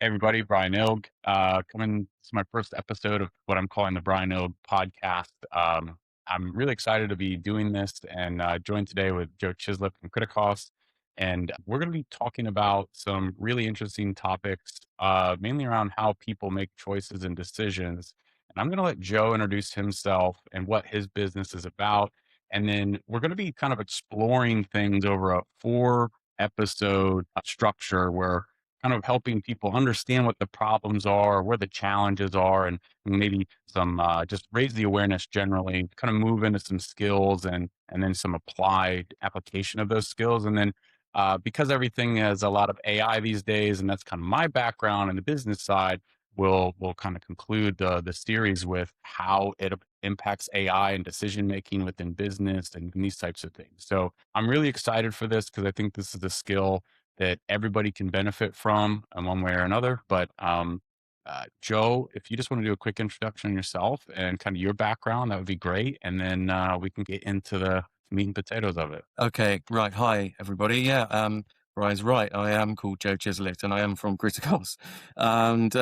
Everybody, Bryan Ilg, coming. This is my first episode of what I'm calling the Bryan Ilg Podcast. I'm really excited to be doing this and joined today with Joe Chislett from Kritikos. And we're going to be talking about some really interesting topics, mainly around how people make choices and decisions. And I'm going to let Joe introduce himself and what his business is about. And then we're going to be kind of exploring things over a 4 episode structure where kind of helping people understand what the problems are, where the challenges are, and maybe some just raise the awareness generally, kind of move into some skills and then some applied application of those skills. And then because everything has a lot of AI these days, and that's kind of my background in the business side, we'll kind of conclude the series with how it impacts AI and decision making within business and these types of things. So I'm really excited for this because I think this is a skill that everybody can benefit from in one way or another. But Joe, if you just want to do a quick introduction on yourself and kind of your background, that would be great. And then we can get into the meat and potatoes of it. Okay, right. Hi, everybody. Brian's right. I am called Joe Chislett, and I am from Kritikos. And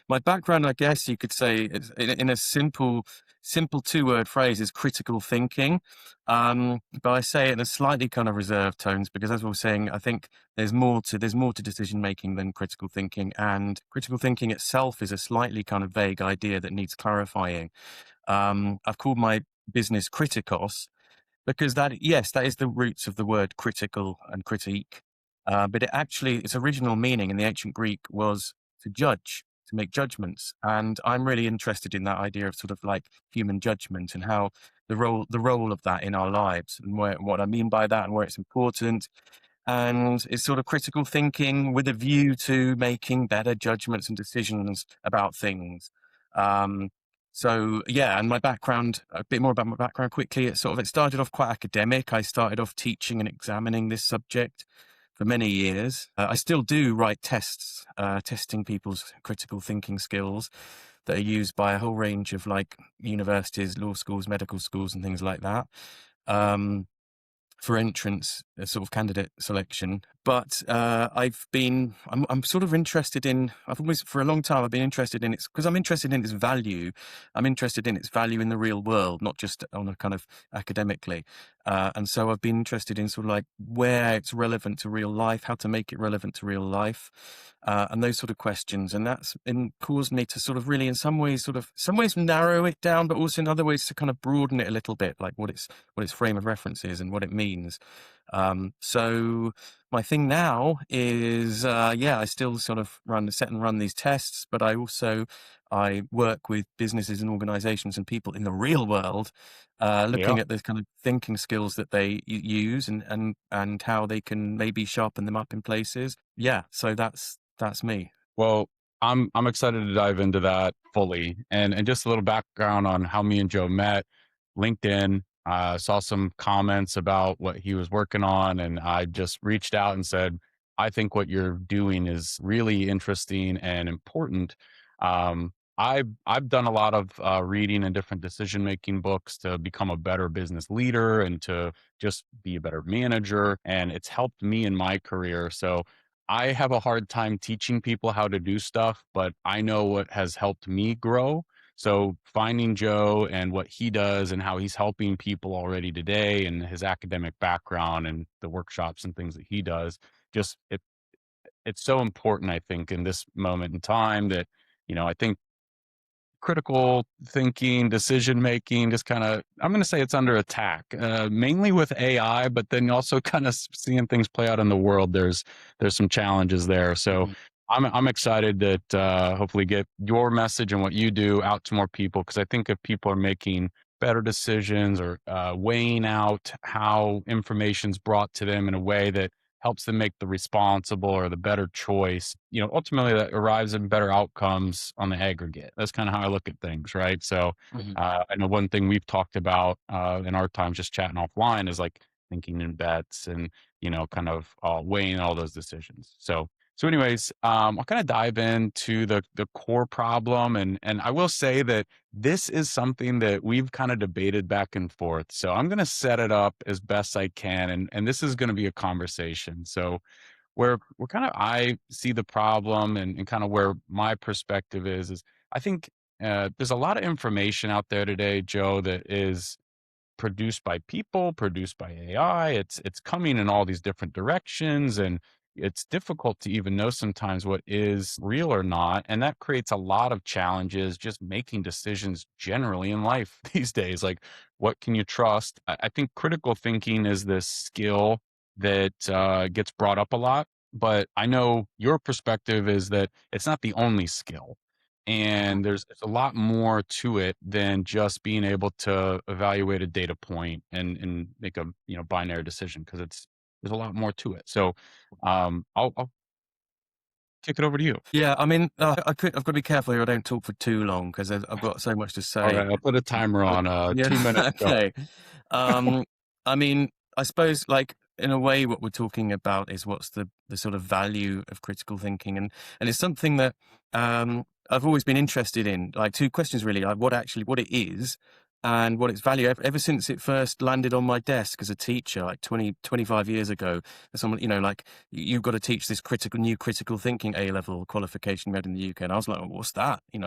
my background, I guess you could say, is in a simple 2-word phrase, is critical thinking. But I say it in a slightly kind of reserved tones because, as we were saying, I think there's more to decision making than critical thinking, and critical thinking itself is a slightly kind of vague idea that needs clarifying. I've called my business Kritikos because yes, that is the roots of the word critical and critique. But its original meaning in the ancient Greek was to judge, to make judgments. And I'm really interested in that idea of sort of like human judgment and how the role of that in our lives and what I mean by that and where it's important. And it's sort of critical thinking with a view to making better judgments and decisions about things. Um, and my background, a bit more about my background quickly. It started off quite academic. I started off teaching and examining this subject for many years. I still do write tests, testing people's critical thinking skills that are used by a whole range of like universities, law schools, medical schools, and things like that. For entrance, sort of candidate selection. But I'm sort of interested in, for a long time, I've been interested in it because I'm interested in its value. I'm interested in its value in the real world, not just on a kind of academically. And so I've been interested in sort of like where it's relevant to real life, how to make it relevant to real life, and those sort of questions. And that's caused me to sort of really, in some ways, narrow it down, but also in other ways to kind of broaden it a little bit, like what its frame of reference is and what it means. So my thing now is, I still sort of run these tests, but I work with businesses and organizations and people in the real world, Yeah. looking at the kind of thinking skills that they use and how they can maybe sharpen them up in places. Yeah. So that's me. Well, I'm excited to dive into that fully, and just a little background on how me and Joe met. LinkedIn, saw some comments about what he was working on, and I just reached out and said, "I think what you're doing is really interesting and important." I've done a lot of reading and different decision making books to become a better business leader and to just be a better manager, and it's helped me in my career. So I have a hard time teaching people how to do stuff, but I know what has helped me grow. So finding Joe and what he does and how he's helping people already today and his academic background and the workshops and things that he does, just it's so important, I think, in this moment in time that, I think critical thinking, decision making, just kind of, I'm going to say it's under attack, mainly with AI, but then also kind of seeing things play out in the world. There's some challenges there. So Mhm. I'm excited that hopefully get your message and what you do out to more people because I think if people are making better decisions or weighing out how information's brought to them in a way that helps them make the responsible or the better choice, ultimately that arrives in better outcomes on the aggregate. That's kind of how I look at things, right? So, Mhm. I know one thing we've talked about in our time just chatting offline is like thinking in bets and, kind of weighing all those decisions. So anyways, I'll kind of dive into the core problem, and I will say that this is something that we've kind of debated back and forth. So I'm going to set it up as best I can, and this is going to be a conversation. So where kind of I see the problem and kind of where my perspective is I think there's a lot of information out there today, Joe, that is produced by people, produced by AI. It's coming in all these different directions, and it's difficult to even know sometimes what is real or not. And that creates a lot of challenges just making decisions generally in life these days. Like, what can you trust? I think critical thinking is this skill that gets brought up a lot. But I know your perspective is that it's not the only skill, and there's a lot more to it than just being able to evaluate a data point and make a binary decision, because there's a lot more to it. So I'll kick it over to you. Yeah, I mean, I've got to be careful here. I don't talk for too long because I've got so much to All say. right, I'll put a timer But on yeah, 2 minutes. Go. okay. Um, I mean, I suppose, like, in a way, what we're talking about is what's the sort of value of critical thinking, and it's something that I've always been interested in. Like, two questions really: like, what it is, and what its value. Ever since it first landed on my desk as a teacher, like 25 years ago, someone, like, you've got to teach this new critical thinking A-level qualification we had in the UK, and I was like, well, what's that? And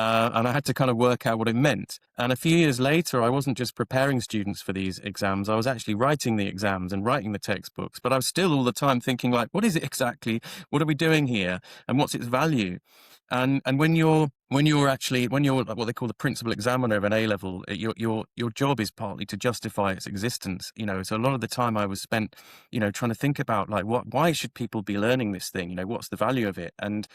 I had to kind of work out what it meant. And a few years later, I wasn't just preparing students for these exams, I was actually writing the exams and writing the textbooks. But I was still all the time thinking, like, what is it exactly? What are we doing here? And what's its value? And when you're like what they call the principal examiner of an A level, your job is partly to justify its existence. So a lot of the time I was spent, trying to think about, like, why should people be learning this thing? What's the value of it? And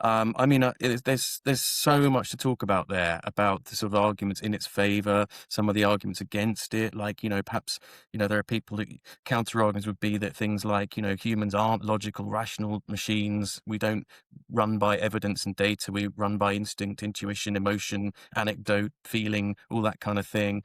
I mean, there's so much to talk about there, about the sort of arguments in its favor, some of the arguments against it. Like, perhaps, there are people that counter arguments would be that things like, humans aren't logical, rational machines. We don't run by evidence and data. We run by instinct, intuition, emotion, anecdote, feeling, all that kind of thing.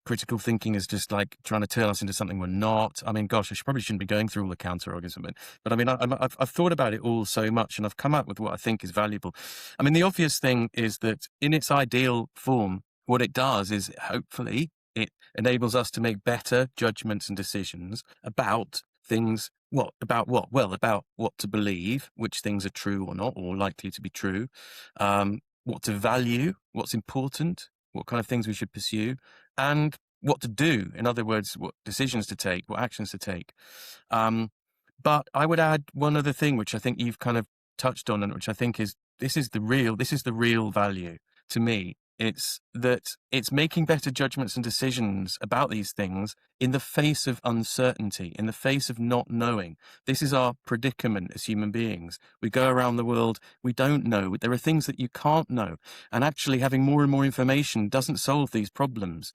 Critical thinking is just like trying to turn us into something we're not. I mean, gosh, probably shouldn't be going through all the counter arguments, but I mean, I've thought about it all so much, and I've come up with what I think is valuable. I mean, the obvious thing is that in its ideal form, what it does is, hopefully, it enables us to make better judgments and decisions about things. About what? Well, about what to believe, which things are true or not, or likely to be true, what to value, what's important, what kind of things we should pursue, and what to do. In other words, what decisions to take, what actions to take. But I would add one other thing, which I think you've kind of touched on, and which I think is this is the real value to me. It's that it's making better judgments and decisions about these things in the face of uncertainty, in the face of not knowing. This is our predicament as human beings. We go around the world, we don't know. There are things that you can't know. And actually, having more and more information doesn't solve these problems.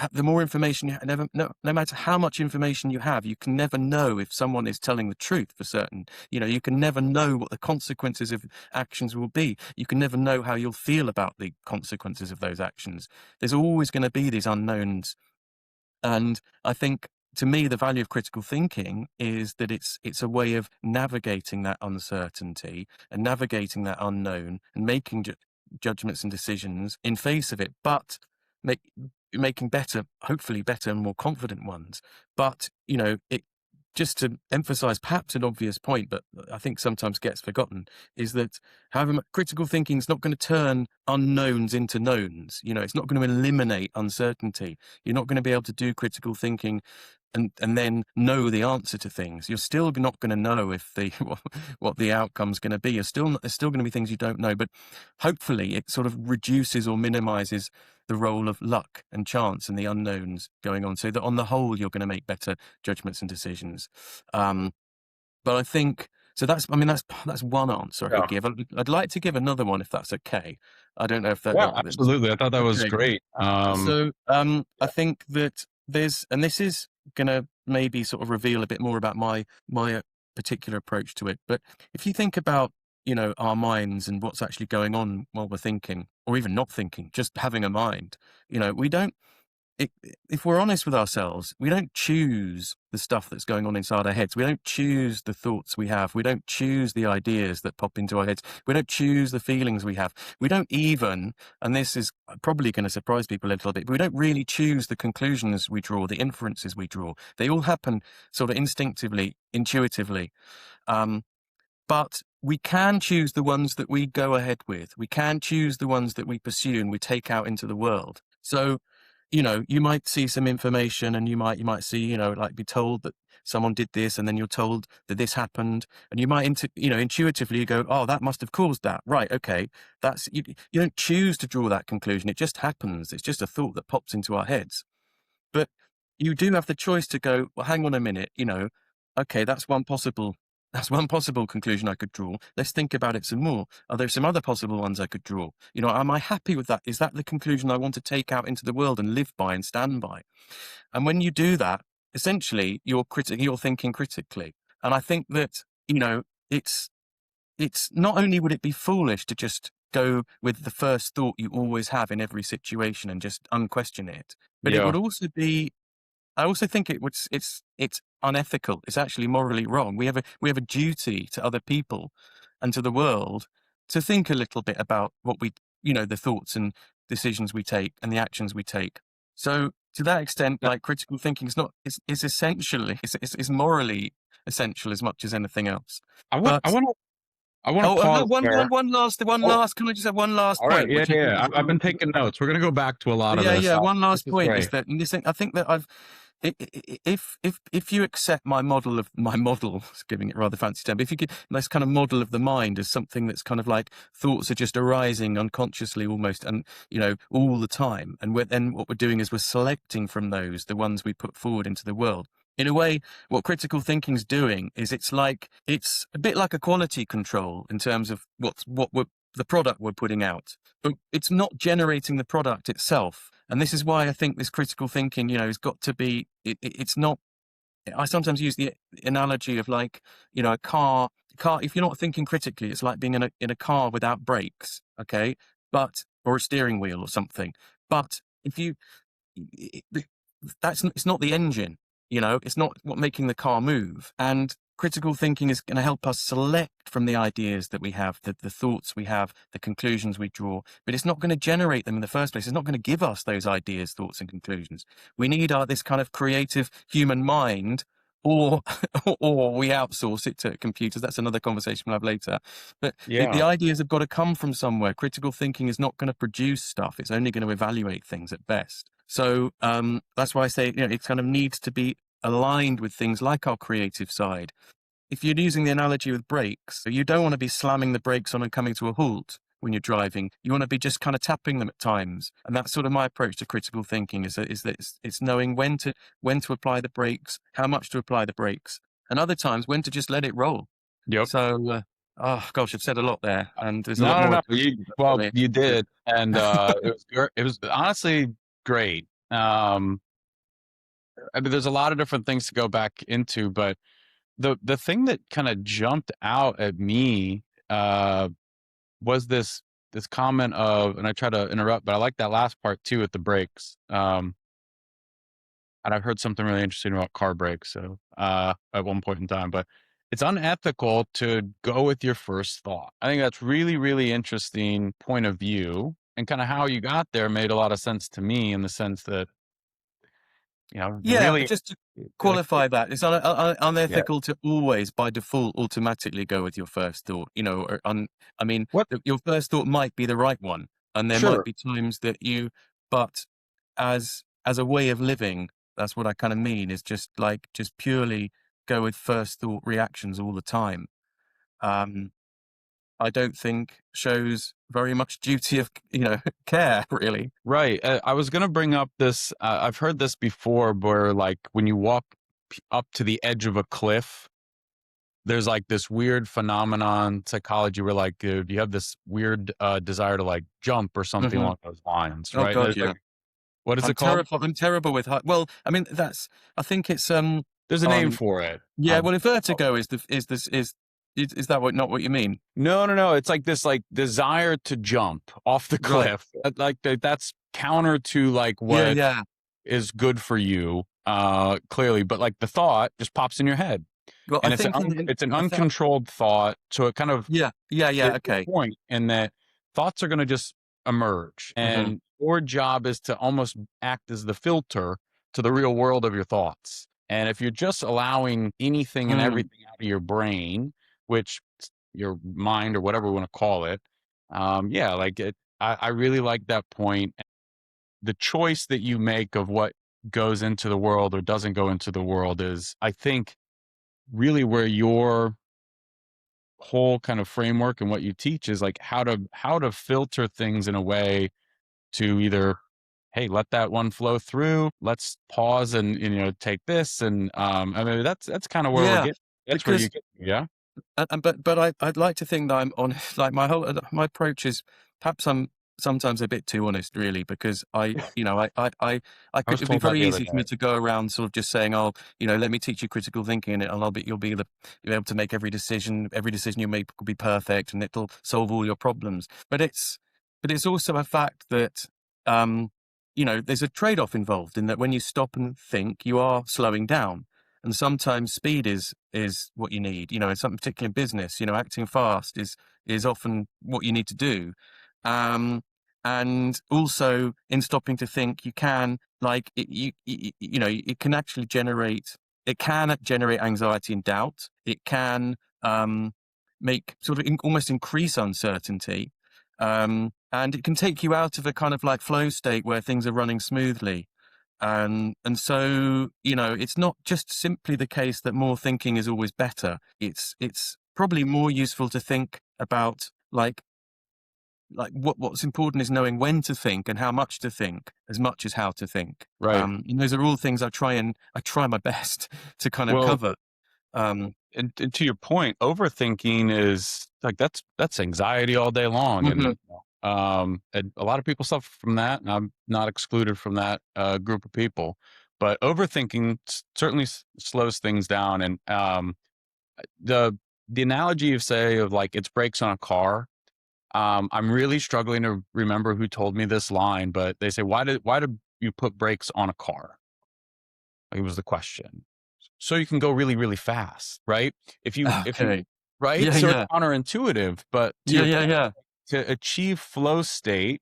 The more information you have, no matter how much information you have, you can never know if someone is telling the truth for certain. You can never know what the consequences of actions will be. You can never know how you'll feel about the consequences of those actions. There's always going to be these unknowns. And I think, to me, the value of critical thinking is that it's a way of navigating that uncertainty and navigating that unknown and making judgments and decisions in face of it, but making better, hopefully better and more confident ones. But, it, just to emphasize perhaps an obvious point, but I think sometimes gets forgotten, is that critical thinking is not going to turn unknowns into knowns. It's not going to eliminate uncertainty. Going to be able to do critical thinking and then know the answer to things. You're still not going to know if what the outcome's going to be. There's still going to be things you don't know, but hopefully it sort of reduces or minimizes the role of luck and chance and the unknowns going on, so that on the whole you're going to make better judgments and decisions. But I think so. That's one answer I Yeah, could give. I'd like to give another one if that's okay. I don't know if yeah, that's absolutely. I thought that was okay. great. So I think that and this is going to maybe sort of reveal a bit more about my particular approach to it. But if you think about, our minds and what's actually going on while we're thinking, or even not thinking, just having a mind, we don't. if we're honest with ourselves, we don't choose the stuff that's going on inside our heads. We don't choose the thoughts we have. We don't choose the ideas that pop into our heads. We don't choose the feelings we have. We don't even, and this is probably going to surprise people a little bit, but we don't really choose the conclusions we draw, the inferences we draw. They all happen sort of instinctively, intuitively. But we can choose the ones that we go ahead with. We can choose the ones that we pursue and we take out into the world. So, you might see some information and you might see, like be told that someone did this, and then you're told that this happened, and you might, intuitively go, oh, that must have caused that. Right. Okay. You don't choose to draw that conclusion. It just happens. It's just a thought that pops into our heads. But you do have the choice to go, well, hang on a minute, okay, that's one possible conclusion I could draw. Let's think about it some more. Are there some other possible ones I could draw? Am I happy with that? Is that the conclusion I want to take out into the world and live by and stand by? And when you do that, essentially you're thinking critically. And I think that, it's not only would it be foolish to just go with the first thought you always have in every situation and just unquestion it, but it Yeah. would also be, I also think it's unethical. It's actually morally wrong. We have a duty to other people and to the world to think a little bit about what the thoughts and decisions we take and the actions we take. So to that extent, Uh, like, critical thinking is essentially, it's morally essential as much as anything else. I want I But want to I want to no, pause there. one Oh, last. Can I just have one last all right. point, Yeah, which yeah, is yeah. I've been taking notes. We're gonna go back to a lot of yeah, this. yeah. One This last is point is great. that in this thing, I think that if you accept my model, giving it a rather fancy term, but if you get this kind of model of the mind as something that's kind of like thoughts are just arising unconsciously almost, and all the time, and then what we're doing is we're selecting from those the ones we put forward into the world. In a way, what critical thinking is doing is it's a bit like a quality control in terms of the product we're putting out, but it's not generating the product itself. And this is why I think this critical thinking, has got to be, it's not, I sometimes use the analogy of like, a car, if you're not thinking critically, it's like being in a car without brakes. Okay. Or a steering wheel or something. But if you, it's not the engine, it's not what making the car move. And critical thinking is going to help us select from the ideas that we have, the thoughts we have, the conclusions we draw, but it's not going to generate them in the first place. It's not going to give us those ideas, thoughts, and conclusions. We need this kind of creative human mind, or or we outsource it to computers. That's another conversation we'll have later. But the Yeah. ideas have got to come from somewhere. Critical thinking is not going to produce stuff. It's only going to evaluate things at best. So that's why I say, it kind of needs to be aligned with things like our creative side. If you're using the analogy with brakes, you don't want to be slamming the brakes on and coming to a halt when you're driving. You want to be just kind of tapping them at times. And that's sort of my approach to critical thinking, is that it's knowing when to apply the brakes, how much to apply the brakes, and other times when to just let it roll. Yep. So, oh gosh, I've said a lot there, and there's a lot No, no, more. no. You did, and it was honestly great. I mean, there's a lot of different things to go back into, but the thing that kind of jumped out at me was this comment of, and I try to interrupt, but I like that last part too with the brakes. And I've heard something really interesting about car brakes. So at one point in time, but it's unethical to go with your first thought. I think that's really, really interesting point of view, and kind of how you got there made a lot of sense to me, in the sense that, Yeah, really, just to qualify that, it's yeah. unethical to always, by default, automatically go with your first thought. I mean, What? your first thought might be the right one, and there might Sure. be times that but as a way of living, that's what I kind of mean, is just purely go with first thought reactions all the time. Um, I don't think shows very much duty of, care, really. Right. I was going to bring up this. I've heard this before, where like when you walk up to the edge of a cliff, there's like this weird phenomenon, psychology, where like you have this weird desire to like jump or something Hmm. along those lines, Oh right? God, There's like, yeah. what is it called? I'm terrible with height. Well, I mean, I think it's There's a name on. for it. Yeah, well, if vertigo is that not what you mean? No, no, no. It's like this like desire to jump off the Right. cliff. Like that's counter to like Yeah, what yeah. is good for you, clearly, but like the thought just pops in your head, Well, I and it's think an I think uncontrolled thought. So it kind of, yeah, there's a okay. point in that thoughts are going to just emerge, Mhm. and your job is to almost act as the filter to the real world of your thoughts. And if you're just allowing anything and Mm. everything out of your brain, which your mind or whatever we want to call it, yeah, like I really like that point. The choice that you make of what goes into the world or doesn't go into the world is, I think, really where your whole kind of framework and what you teach is like how to filter things in a way to either, hey, let that one flow through, let's pause and take this. And I mean, that's kind of where we're Yeah, getting, that's where you because get, yeah. but I'd like to think that I'm on like my approach is perhaps I'm sometimes a bit too honest, really, because I I was could, it'd be told that very the other easy for day. me to go around sort of just saying, oh, let me teach you critical thinking, and you'll be able to make every decision you make will be perfect, and it'll solve all your problems. But it's also a fact that um there's a trade-off involved in that when you stop and think, you are slowing down. And sometimes speed is what you need. In some particular business, acting fast is often what you need to do. Um, and also in stopping to think, you can like it can actually generate anxiety and doubt. It can make sort of almost increase uncertainty. And it can take you out of a kind of like flow state where things are running smoothly. And so, it's not just simply the case that more thinking is always better. It's probably more useful to think about what's important is knowing when to think and how much to think, as much as how to think. Right. And those are all things I try my best to kind of Well, cover. Um, and to your point, overthinking is like that's anxiety all day long, mhm. and a lot of people suffer from that, and I'm not excluded from that group of people. But overthinking certainly slows things down, and the the analogy of say of like it's brakes on a car. I'm really struggling to remember who told me this line, but they say, why did you put brakes on a car? Like, it was the question. So you can go really, really fast, right? If you Okay. right? Yeah, So it's yeah. counterintuitive, but to Yeah, your yeah, point, yeah. to achieve flow state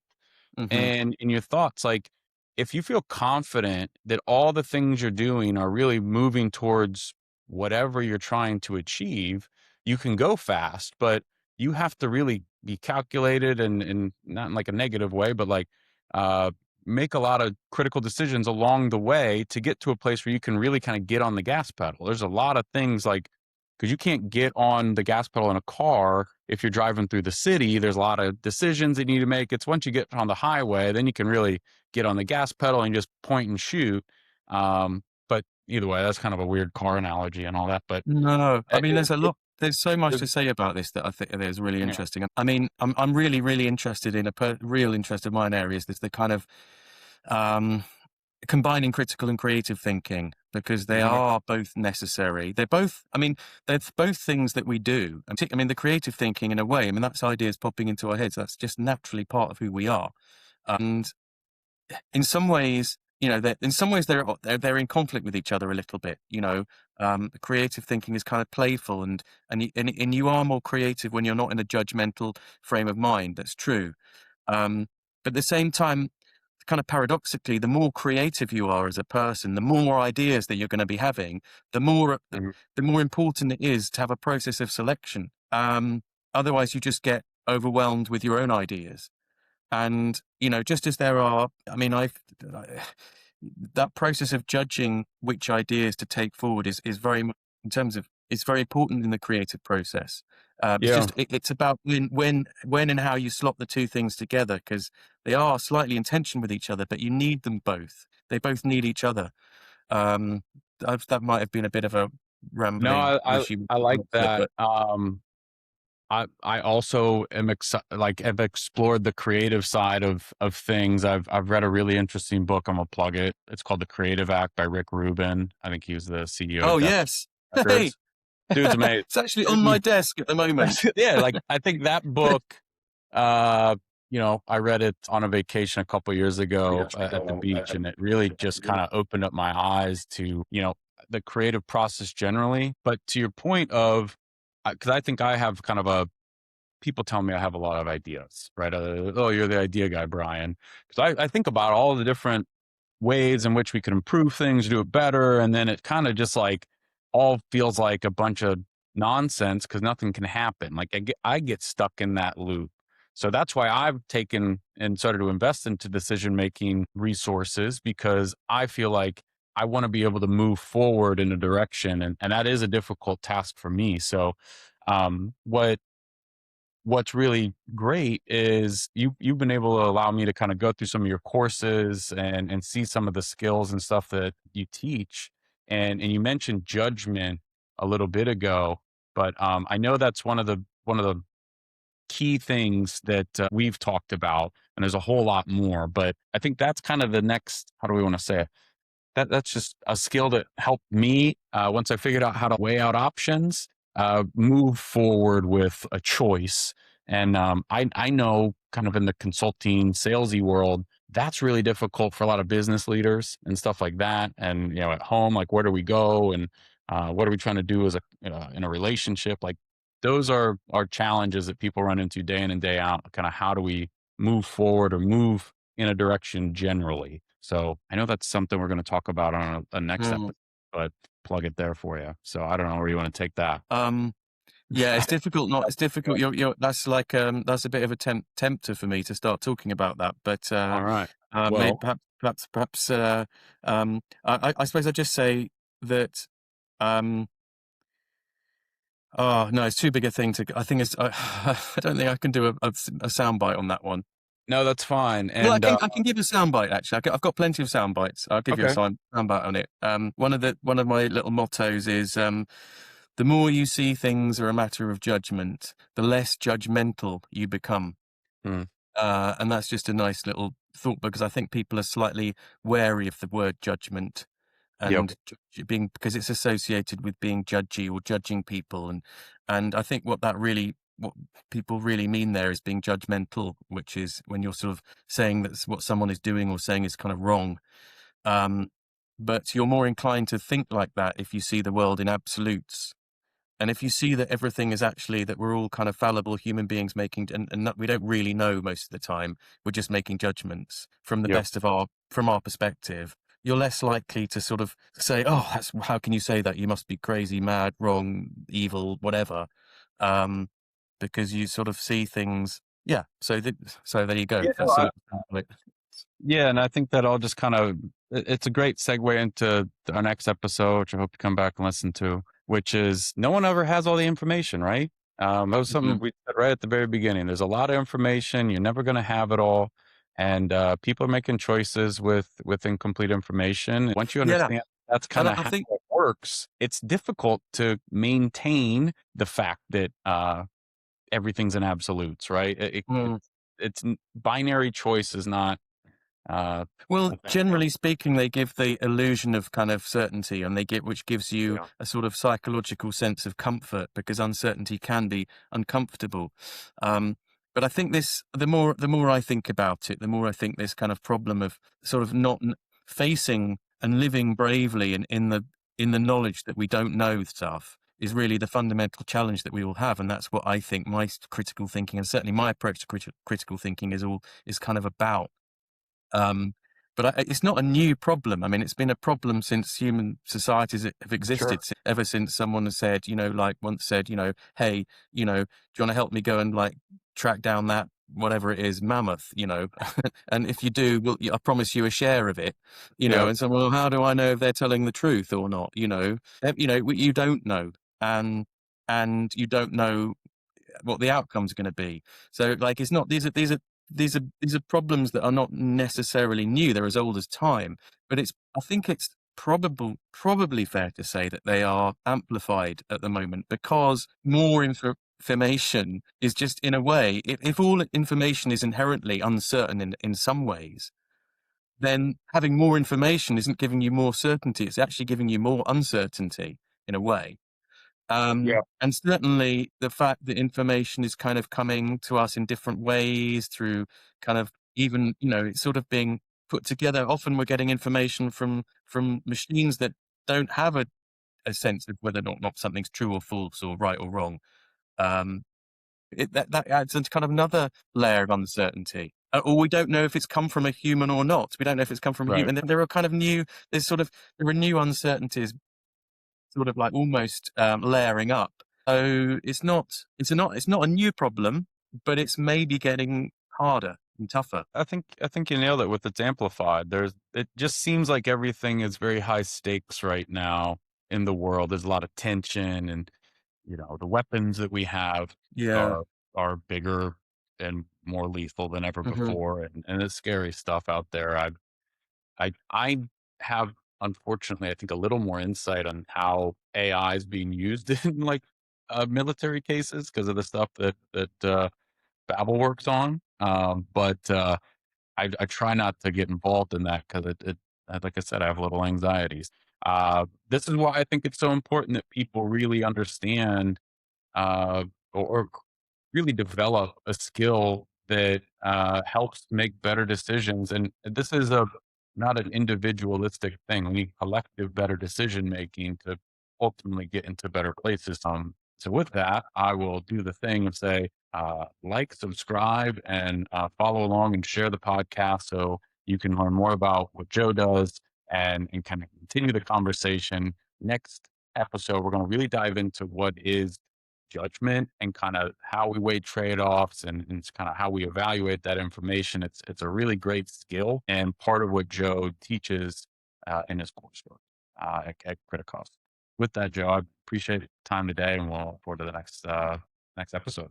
Mhm. and in your thoughts, like if you feel confident that all the things you're doing are really moving towards whatever you're trying to achieve, you can go fast, but you have to really be calculated and not in like a negative way, but like uh make a lot of critical decisions along the way to get to a place where you can really kind of get on the gas pedal. There's a lot of things like, because you can't get on the gas pedal in a car if you're driving through the city. There's a lot of decisions that you need to make. It's once you get on the highway, then you can really get on the gas pedal and just point and shoot. But either way, that's kind of a weird car analogy and all that. But No, I mean, there's so much there's, to say about this that I think is really yeah. interesting. I mean, I'm really, really interested in real interest of mine area is this, the kind of um, combining critical and creative thinking, because they Mhm. are both necessary. They're both things that we do. I mean, the creative thinking in a way, I mean, that's ideas popping into our heads. That's just naturally part of who we are. And in some ways, they're in conflict with each other a little bit. Creative thinking is kind of playful, and you are more creative when you're not in a judgmental frame of mind. That's true. But at the same time, kind of paradoxically, the more creative you are as a person, the more ideas that you're going to be having, Mhm. the more important it is to have a process of selection. Otherwise, you just get overwhelmed with your own ideas. And, just as there are, I mean, that process of judging which ideas to take forward is very much in terms of, it's very important in the creative process. Yeah. It's about when and how you slot the two things together, because they are slightly in tension with each other, but you need them both. They both need each other. Um, that might have been a bit of a No, rambling, wishy I like answer, that. but I also am like have explored the creative side of things. I've read a really interesting book. I'm gonna plug it. It's called The Creative Act by Rick Rubin. I think he was the CEO of oh Death yes, hey, Records. Dude's amazing. it's actually on my desk at the moment. Yeah, like I think that book, uh, I read it on a vacation a couple years ago at the beach, and it really just kind of opened up my eyes to, the creative process generally. But to your point of, because I think I have kind of people tell me I have a lot of ideas, right? Oh, you're the idea guy, Brian. Because I think about all the different ways in which we could improve things, do it better. And then it kind of just like all feels like a bunch of nonsense because nothing can happen. Like I get stuck in that loop. So that's why I've taken and started to invest into decision making resources because I feel like I want to be able to move forward in a direction. And that is a difficult task for me. So, what's really great is you've been able to allow me to kind of go through some of your courses and see some of the skills and stuff that you teach. And you mentioned judgment a little bit ago, but I know that's one of the key things that we've talked about, and there's a whole lot more. But I think that's kind of the next. How do we want to say it? That's just a skill that helped me once I figured out how to weigh out options, move forward with a choice. And I know kind of in the consulting salesy world, that's really difficult for a lot of business leaders and stuff like that. And at home, like where do we go and what are we trying to do as a in a relationship? Like those are challenges that people run into day in and day out. Kind of how do we move forward or move in a direction generally. So I know that's something we're going to talk about on a next Mm. episode, but plug it there for you. So I don't know where you want to take that. Um, yeah, it's difficult. Not it's difficult. That's like that's a bit of a tempter for me to start talking about that. But All right. maybe Well, perhaps I suppose I'd just say that um, oh no, it's too big a thing to. I think it's. I don't think I can do a soundbite on that one. no, that's fine. Well, And I can give a soundbite actually. I've got plenty of sound bites. I'll give you a okay. soundbite on it. One of my little mottos is the more you see things are a matter of judgment, the less judgmental you become. Hmm. And that's just a nice little thought because I think people are slightly wary of the word judgment Yep. and being because it's associated with being judgy or judging people, and I think what people really mean there is being judgmental, which is when you're sort of saying that what someone is doing or saying is kind of wrong. Um, but you're more inclined to think like that if you see the world in absolutes. And if you see that everything is actually that we're all kind of fallible human beings making, and that we don't really know most of the time, we're just making judgments from the Yep. best of from our perspective, you're less likely to sort of say, oh, how can you say that? You must be crazy, mad, wrong, evil, whatever. Um, because you sort of see things. Yeah. So there you go. Yeah. That's sort of like, Yeah, and I think that all just kind of it's a great segue into our next episode, which I hope you come back and listen to, which is no one ever has all the information, right? That was something mhm. we said right at the very beginning. There's a lot of information. You're never going to have it all, and people are making choices with incomplete information. Once you Yeah. understand that's And kind of I how think, it works, it's difficult to maintain the fact that everything's in absolutes, right? mm, Binary choice is not. Uh, well, Okay. generally speaking, they give the illusion of kind of certainty and which gives you Yeah. a sort of psychological sense of comfort because uncertainty can be uncomfortable. Um, but I think the more I think about it, the more I think this kind of problem of sort of not facing and living bravely in the knowledge that we don't know stuff is really the fundamental challenge that we all have. And that's what I think my critical thinking and certainly my approach to critical thinking is kind of about. Um, but it's not a new problem. I mean, it's been a problem since human societies have existed, Sure. ever since someone has said, like once said, hey, do you want to help me go and like track down that whatever it is mammoth, and if you do, I promise you a share of it, Yeah. and so, well, how do I know if they're telling the truth or not? You don't know, and you don't know what the outcome's going to be. So like it's not these are problems that are not necessarily new. They're as old as time, but I think it's probably fair to say that they are amplified at the moment because more information is just in a way, if all information is inherently uncertain in some ways, then having more information isn't giving you more certainty. It's actually giving you more uncertainty in a way. Yeah. And certainly the fact that information is kind of coming to us in different ways through kind of even, it's sort of being put together. Often we're getting information from machines that don't have a sense of whether or not something's true or false or right or wrong. Um, that adds into kind of another layer of uncertainty. Or we don't know if it's come from a human or not. We don't know if it's come from a Right. human. And there are kind of there are new uncertainties sort of like almost layering up. So it's not a new problem, but it's maybe getting harder and tougher. I think you nailed it with it's amplified. It just seems like everything is very high stakes right now in the world. There's a lot of tension and the weapons that we have Yeah. are bigger and more lethal than ever Hmm. before, and it's scary stuff out there. I have, unfortunately, I think, a little more insight on how AI is being used in like military cases because of the stuff that Babel works on. But I try not to get involved in that because like I said, I have little anxieties. This is why I think it's so important that people really understand uh, or really develop a skill that helps make better decisions. And this is not an individualistic thing. We need collective better decision making to ultimately get into better places. So with that, I will do the thing of say, like, subscribe, and follow along and share the podcast so you can learn more about what Joe does and kind of continue the conversation. Next episode, we're going to really dive into what is judgment and kind of how we weigh trade-offs and kind of how we evaluate that information. It's a really great skill and part of what Joe teaches in his coursework at Kritikos. With that, Joe, I appreciate the time today, and we'll look forward to the next episode.